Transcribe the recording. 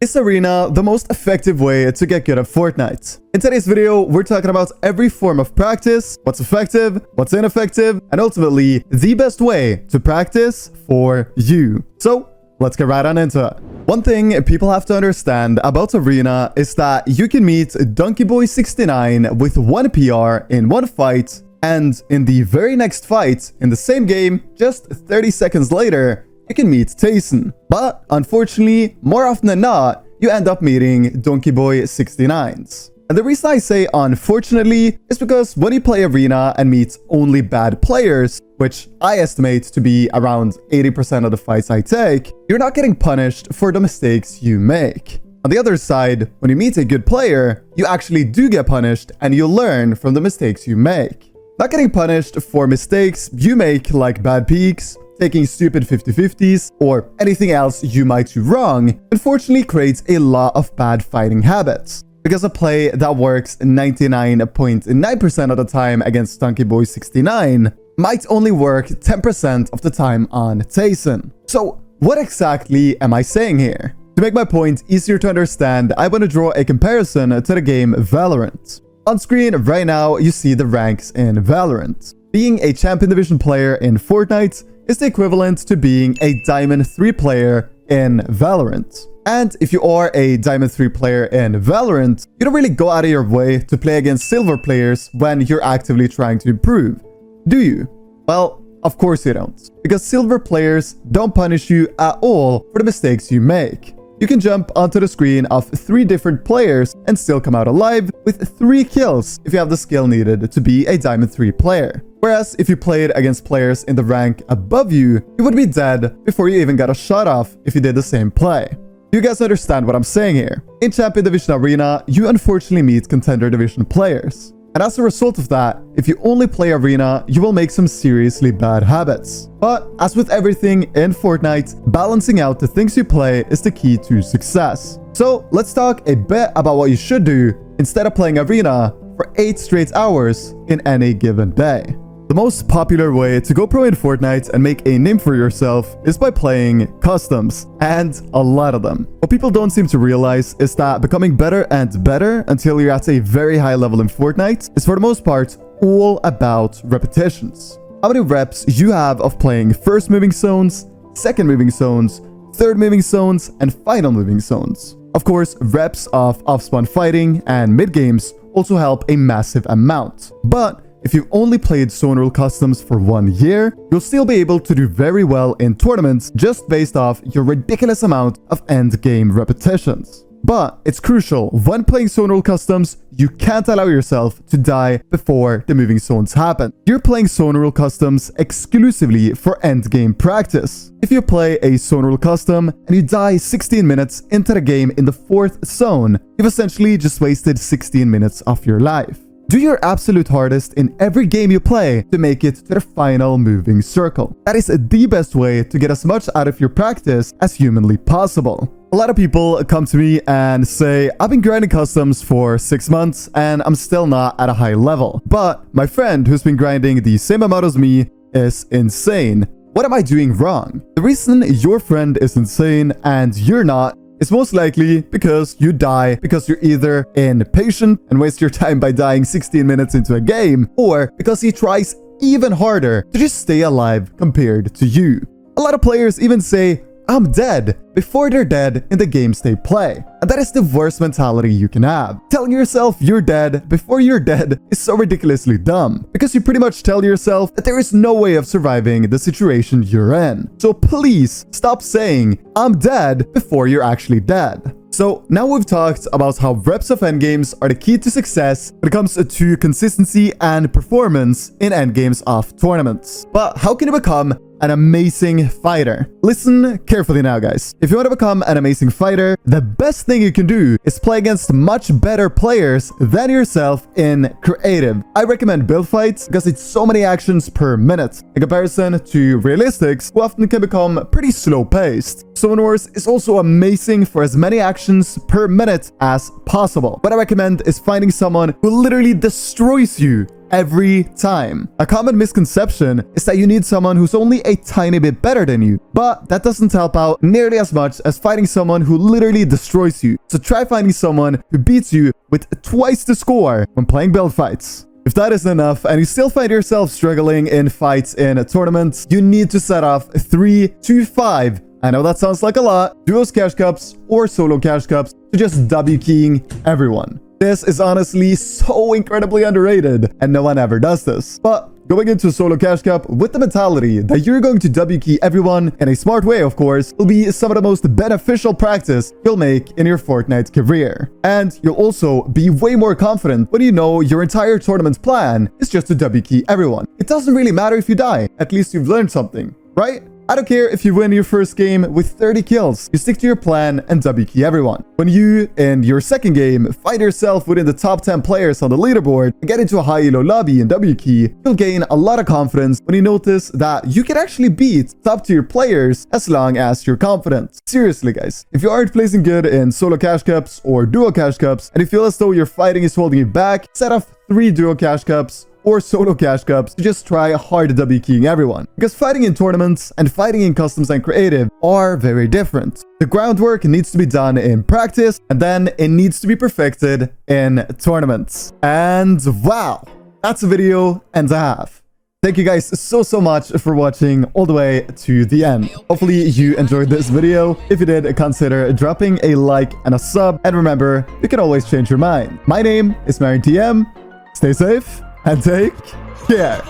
Is Arena the most effective way to get good at Fortnite? In today's video, we're talking about every form of practice, what's effective, what's ineffective, and ultimately, the best way to practice for you. So, let's get right on into it. One thing people have to understand about Arena is that you can meet Donkeyboy69 with one PR in one fight, and in the very next fight, in the same game, just 30 seconds later, you can meet Tayson. But unfortunately, more often than not, you end up meeting Donkeyboy69s. And the reason I say unfortunately is because when you play Arena and meet only bad players, which I estimate to be around 80% of the fights I take, you're not getting punished for the mistakes you make. On the other side, when you meet a good player, you actually do get punished and you learn from the mistakes you make. Not getting punished for mistakes you make, like bad peeks, taking stupid 50-50s, or anything else you might do wrong, unfortunately creates a lot of bad fighting habits. Because a play that works 99.9% of the time against Donkeyboy69 might only work 10% of the time on Tayson. So, what exactly am I saying here? To make my point easier to understand, I want to draw a comparison to the game Valorant. On screen right now, you see the ranks in Valorant. Being a Champion Division player in Fortnite is the equivalent to being a Diamond 3 player in Valorant. And if you are a Diamond 3 player in Valorant, you don't really go out of your way to play against Silver players when you're actively trying to improve, do you? Well, of course you don't, because Silver players don't punish you at all for the mistakes you make. You can jump onto the screen of 3 different players and still come out alive with 3 kills if you have the skill needed to be a Diamond 3 player. Whereas if you played against players in the rank above you, you would be dead before you even got a shot off if you did the same play. Do you guys understand what I'm saying here? In Champion Division Arena, you unfortunately meet Contender Division players. And as a result of that, if you only play Arena, you will make some seriously bad habits. But as with everything in Fortnite, balancing out the things you play is the key to success. So let's talk a bit about what you should do instead of playing Arena for 8 straight hours in any given day. The most popular way to go pro in Fortnite and make a name for yourself is by playing customs, and a lot of them. What people don't seem to realize is that becoming better and better until you're at a very high level in Fortnite is for the most part all about repetitions. How many reps you have of playing first moving zones, second moving zones, third moving zones, and final moving zones. Of course, reps of off-spawn fighting and mid-games also help a massive amount, but if you've only played zone rule customs for 1 year, you'll still be able to do very well in tournaments just based off your ridiculous amount of end-game repetitions. But it's crucial, when playing zone rule customs, you can't allow yourself to die before the moving zones happen. You're playing zone rule customs exclusively for end-game practice. If you play a zone rule custom and you die 16 minutes into the game in the 4th zone, you've essentially just wasted 16 minutes of your life. Do your absolute hardest in every game you play to make it to the final moving circle. That is the best way to get as much out of your practice as humanly possible. A lot of people come to me and say, I've been grinding customs for 6 months and I'm still not at a high level. But my friend who's been grinding the same amount as me is insane. What am I doing wrong? The reason your friend is insane and you're not it's most likely because you die because you're either impatient and waste your time by dying 16 minutes into a game, or because he tries even harder to just stay alive compared to you. A lot of players even say, I'm dead, before they're dead in the games they play. And that is the worst mentality you can have. Telling yourself you're dead before you're dead is so ridiculously dumb, because you pretty much tell yourself that there is no way of surviving the situation you're in. So please stop saying, I'm dead, before you're actually dead. So now we've talked about how reps of endgames are the key to success when it comes to consistency and performance in endgames of tournaments. But how can you become an amazing fighter? Listen carefully now, guys. If you want to become an amazing fighter, the best thing you can do is play against much better players than yourself in creative. I recommend build fights because it's so many actions per minute in comparison to realistics, who often can become pretty slow paced. Zone Wars is also amazing for as many actions per minute as possible. What I recommend is finding someone who literally destroys you every time. A common misconception is that you need someone who's only a tiny bit better than you, but that doesn't help out nearly as much as fighting someone who literally destroys you. So try finding someone who beats you with twice the score when playing build fights. If that isn't enough and you still find yourself struggling in fights in tournaments, you need to set off 3 to 5. I know that sounds like a lot, duos cash cups or solo cash cups to just W keying everyone. This is honestly so incredibly underrated and no one ever does this. But going into a solo cash cup with the mentality that you're going to W key everyone in a smart way, of course, will be some of the most beneficial practice you'll make in your Fortnite career. And you'll also be way more confident when you know your entire tournament plan is just to W key everyone. It doesn't really matter if you die, at least you've learned something, right? I don't care if you win your first game with 30 kills, you stick to your plan and W key everyone. When you, in your second game, find yourself within the top 10 players on the leaderboard and get into a high-elo lobby and W key, you'll gain a lot of confidence when you notice that you can actually beat top-tier players as long as you're confident. Seriously guys, if you aren't placing good in solo cash cups or duo cash cups and you feel as though your fighting is holding you back, set off 3 duo cash cups or solo cash cups to just try hard W keying everyone. Because fighting in tournaments and fighting in customs and creative are very different. The groundwork needs to be done in practice and then it needs to be perfected in tournaments. And wow, that's a video and a half. Thank you guys so much for watching all the way to the end. Hopefully you enjoyed this video. If you did, consider dropping a like and a sub. And remember, you can always change your mind. My name is M1K3. Stay safe and take care.